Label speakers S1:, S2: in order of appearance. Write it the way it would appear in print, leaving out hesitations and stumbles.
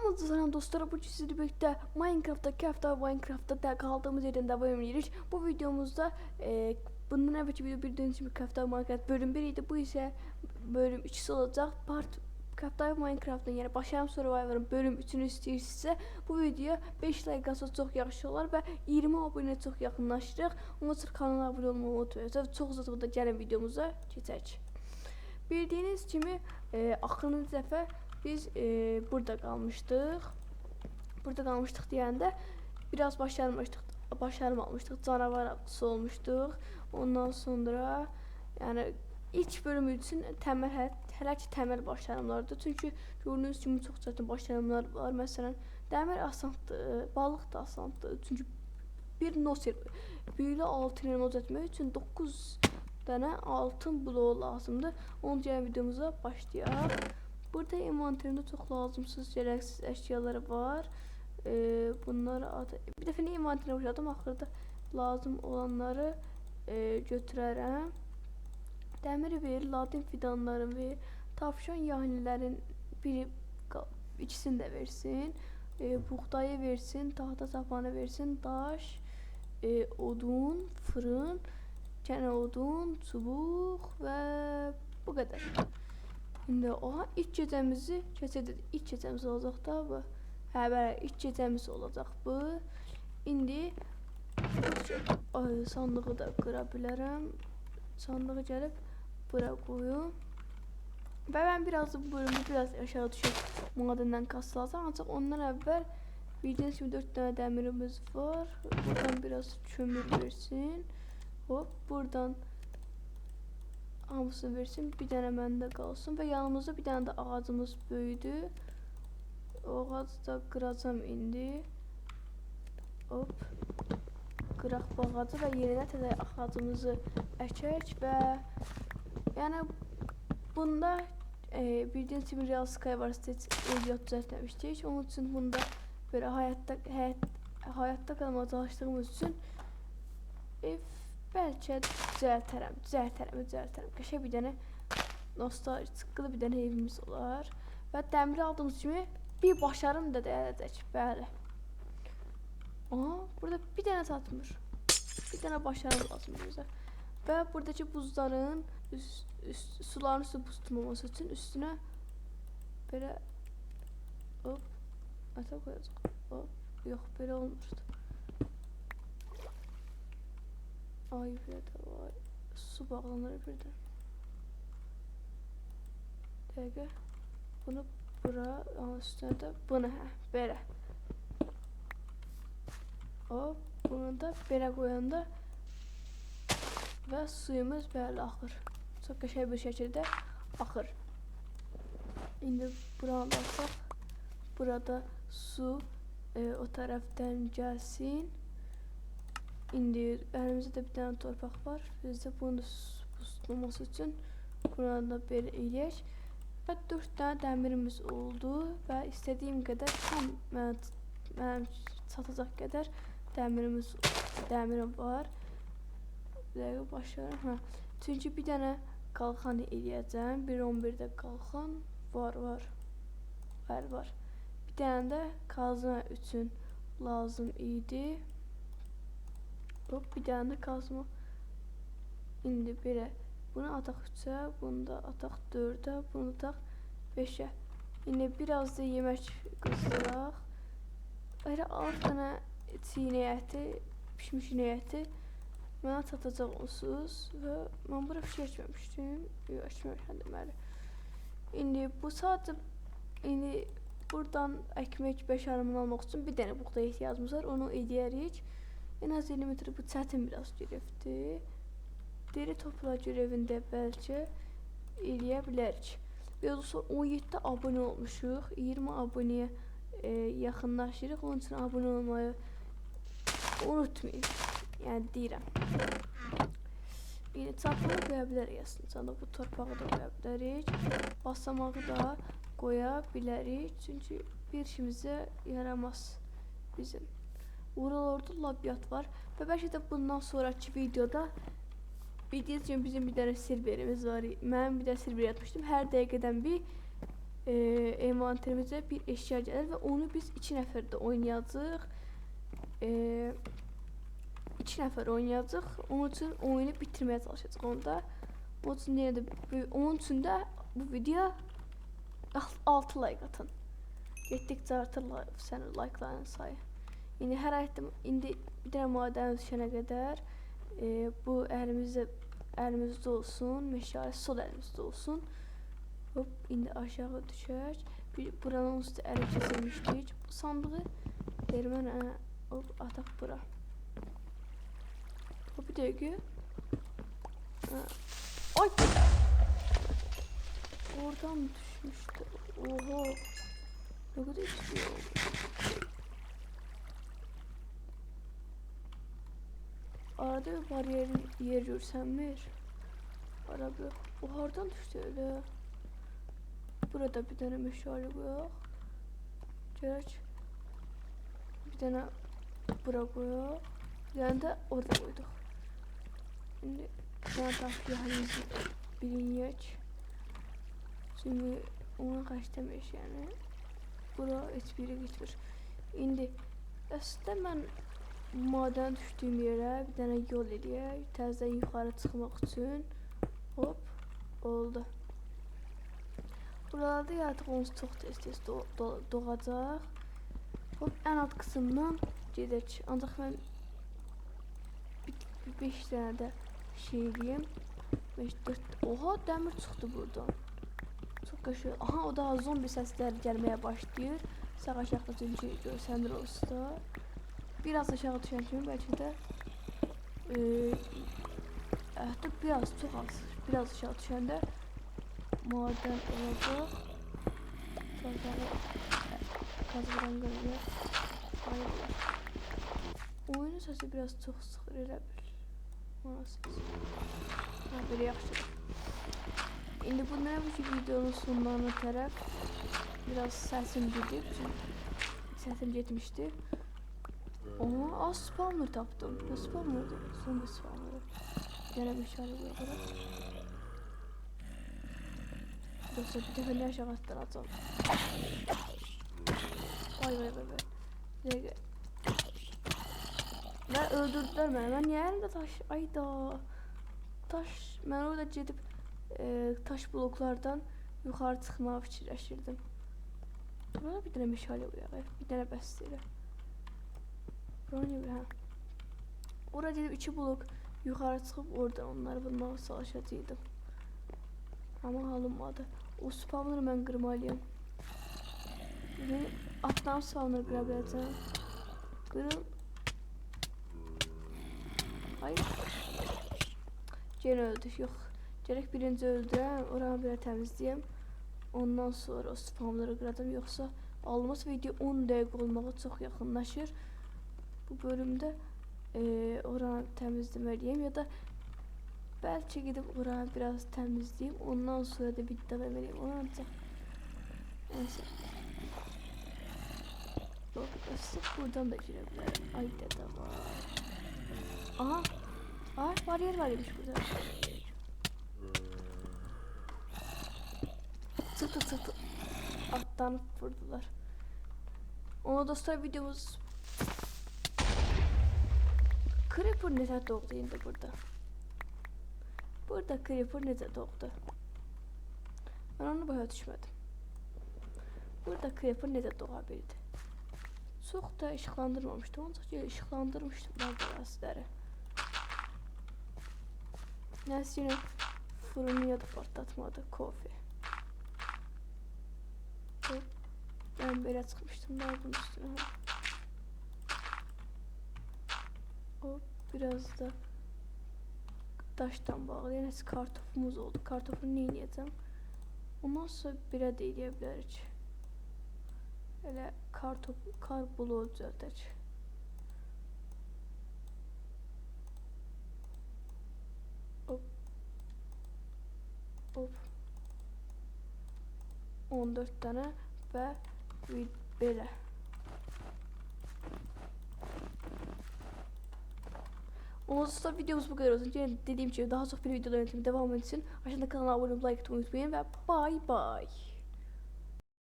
S1: Hamınızı salam dostlar, bu sizlerle birlikte Minecraft'ta kaldığımız yerden devam ediyoruz. Bu videomuzda bundan evvelki video bildiğiniz gibi Minecraft bölüm 1 idi. Bu ise bölüm 2'si olacak. Minecraft'ın yani Başarım Survivor'ın bölüm 3'ünü istəyirsinizsə bu videoya 5 like alsa çox yaxşı olar və 20 abunəyə çox yaxınlaşırıq. Onun üçün kanala abunə olmağı unutmayın. Çox uzatmadan gəlin videomuza keçək. Bildiğiniz kimi axırıncı dəfə biz burada kalmıştık. Burada kalmıştık deyəndə biraz başarım almıştık. Canavar avcısı olmuştuk. Ondan sonra yani ilk bölüm üçün hələ ki təməl başarımlardır. Çünki gördüyünüz kimi çox çətin başarımlar var. Məsələn, dəmir asandır, balıq da asandır. Çünki bir noser büyülü altın elmas etmək üçün 9 dənə altın bloğu lazımdır. Onun gəlin videomuza başlayaq. Burada envanterimde çok lazımsız, gereksiz eşyaları var. Bunları bir defa ne envanterine başladım, axırda lazım olanları götürərəm. Dəmiri ver, ladin fidanların ver, tavşan yahnilərin ikisini de versin. Buğdayı versin, tahta sapanı versin, daş, odun, fırın, gene odun, çubuq ve bu kadar. Şimdi oha ilk gecemizi keçirdik. İlk gecemiz olacaq da bu. Hə, bəli, ilk gecemiz olacaq bu. İndi sandığı da qıra bilərəm. Sandığı gəlib bura qoyum. Və mən biraz bu bölümü biraz aşağı düşüb madendən kasılacaq. Ancaq ondan əvvəl bildiğiniz kimi 4 dənə dəmirimiz var. Buradan biraz kömür versin. Hop, buradan hamısını versin, bir dənə məndə qalsın və yanımızda bir dənə də ağacımız böyüdü. O ağacı da qıracam indi. Hop, qıraq bu ağacı və yerinə təzə ağacımızı əkək və yəni bunda bildiğiniz kimi Real Skywars ehliyat düzəltməmişdik. Onun üçün bunda böyle hayatta qalmağa çalışdığımız üçün bəlkə düzəltərəm. Qəşəng bir dənə nostalji bir dənə evimiz olar. Və dəmir aldığımız kimi bir başarım da edəcək. Bəli. Aha, burada bir dənə satmır. Bir dənə başarım lazımdır bizə. Və buradakı buzların suların üstü buz tutmaması üçün üstünə belə hop ata qoyacaq. Hop, yox, belə olmurdu. Ay bir de var. Su bağlanır bir de. Dəqiqə. Bunu bura, üstüne de bunu belə. Hop, bunu da belə qoyanda və suyumuz belə axır. Çox qəşəng bir şəkildə axır. İndi buranı baxsaq, burada su o tərəfdən gəlsin. İndi elimizde bir tane torpaq var. Biz de bunu tutmaması için buradan da belə eləyək. Və 4 tane dəmirimiz oldu və istədiyim qədər mənim çatacaq qədər dəmirim var. Dəqiqə başlayalım. Çünki bir dənə qalxan eləyəcəm. 1.11'də qalxan var. Bir dənə də kazma üçün lazım idi. Hop, bir tane kazma. İndi belə bunu ataq 3'ə, bunu da ataq 4'ə, bunu ataq 5'ə. İndi biraz da yemək qızdıraq. Elə 6 dənə çiğnə əti, pişmiş əti mənə çatacaq onsuz və mən bura fikir etməmişdim. Yox, etməmişəm deməli. İndi bu sadəcə buradan ekmek başarımını almaq üçün bir dənə buğdaya ehtiyacımız var. Onu eləyərik. En az 50 metre bu çətin biraz görevdir. Deri topla görevində bəlkə eləyə bilərik. Biz sonra 17 abunə olmuşuq. 20 abunəyə yaxınlaşırıq. Onun üçün abunə olmayı unutmayın. Yəni deyirəm. Yəni çarpını qoya bilərik aslında. Bu torpağı da qoya bilərik. Basamağı da qoya bilərik. Çünki bir işimizə yaramaz bizim. Oralarda labiat var ve belki de bundan sonraki videoda bildiğiniz gibi bizim bir tane serverimiz var. Ben bir de server yapmıştım. Her dakikadan bir envanterimizə bir eşya gəlir və onu biz 2 nəfərdə oynayacağıq. 2 nəfər oynayacaq. Onun üçün oyunu bitirməyə çalışacağıq onda. Onun üçün də bu video 6 like atın. Getdikcə artır sənin like'ların sayı. İndi hər ayətdə indi bir dənə madən düşənə qədər bu əlimizdə olsun, meşale sol əlimizdə olsun. Hop, indi aşağı düşək. Buranın üstü ələ kesilmişdik. Bu sandığı vermənə hop ataq bura. Hop, bir dəqiqə. Ay! Oradan düşmüşdü. Oha! Ne kadar istiyor? Arada bir bariyerin yer görsenmir. Arada o hardan düştü öyle. Burada bir tane meşale koyak. Gerek. Bir tane bura koyak. Bir tane de orada koyduk. Şimdi bir tane taşlı halimizi bilinecek. Çünkü ona kaç demiş yani. Bura heç biri geçmir. İndi əslində mən madən düşdüyüm yerə bir dənə yol eləyək. Təzədən yuxarı çıxmaq üçün. Hop, oldu. Buralarda artıq onsuz çox tez-tez doğacaq. Hop, ən alt qısımdan gedək. Ancaq mən 5 dənə də şey eləyim. 5-4. Oha, dəmir çıxdı buradan. Çok kaşı. Aha, o da zombi sesler gelmeye başlıyor. Sağ aşağıda çünkü görsənir olsa. Biraz aşağı düşen kimi belki de hətta biraz çok az. Biraz aşağı düşəndə maden olacaq. Kazıran görünür. Hayırlar. Oyunun sesi biraz çok sıxır elə bil. Ona ses. Ha, böyle yaxşıdır. İndi bu ne bu videonun sonlarına tərəf biraz səsim gedib, çünki səsim getmişdi. Ama az spawner tapdım. Ne spawner'dı? Zombi spawner'ı. Gene bir şarjı koyalım. Yoksa bir defa ne aşağı attıracağım. Vay vay vay vay. Ve öldürdüler beni. Ben yerimde taş. Ayda. Taş. Ben orada gedib taş bloklardan yukarı çıxmağı fikirləşirdim. Burada bir dənə meşale qoyaq. Bir dənə bəsdir. Bura ne bir ha? Orada gedib 2 blok yukarı çıxıb oradan onları vurmağa çalışacaqdım. Ama alınmadı. O spawner'ı mən qırmalıyım. Atlam spawner'ı qıra biləcəm. Qırın. Hayır. Gene öldük. Yok. Gerek birinci öldürəm. Oranı biraz təmizləyəm. Ondan sonra o spamları qıradım. Yoxsa alınmaz video 10 dəqiqə olmağa çox yaxınlaşır. Bu bölümdə oranı təmizləməliyim. Ya da bəlkə gedib oranı biraz təmizləyim. Ondan sonra da video verməliyim. Onu ancaq. Neyse. Sırf buradan da girə bilərəm. Ay dədə var. Aha. Ay, bariyer varmış burada. Çıktı. Atlanıp vurdular. Ona dostlar videomuz. Creeper necə doğdu indi burada. Burada Creeper necə doğdu. Ben onu başa düşmədim. Burada Creeper necə doğa bildi. Çox da işıqlandırmamışdı. Ancaq işıqlandırmışdım bazıları. Neyse yine fırını ya da patlatmadı. Kofi. Ben böyle çıkmıştım daha bunun üstüne. O biraz da taştan bağlı. Yani kartofumuz oldu. Kartofunu ne yiyeceğim? Ondan sonra bire de yiyebiliriz. Öyle kar bulu düzelteceğiz. Hop. 14 tane ve böyle. Ondan videomuz bu kadar olsun. Yani dediğim gibi daha çok bir videolar yönetimi devam etsin. Aşağıda kanala abone olmayı, like atmayı unutmayın ve bye bye.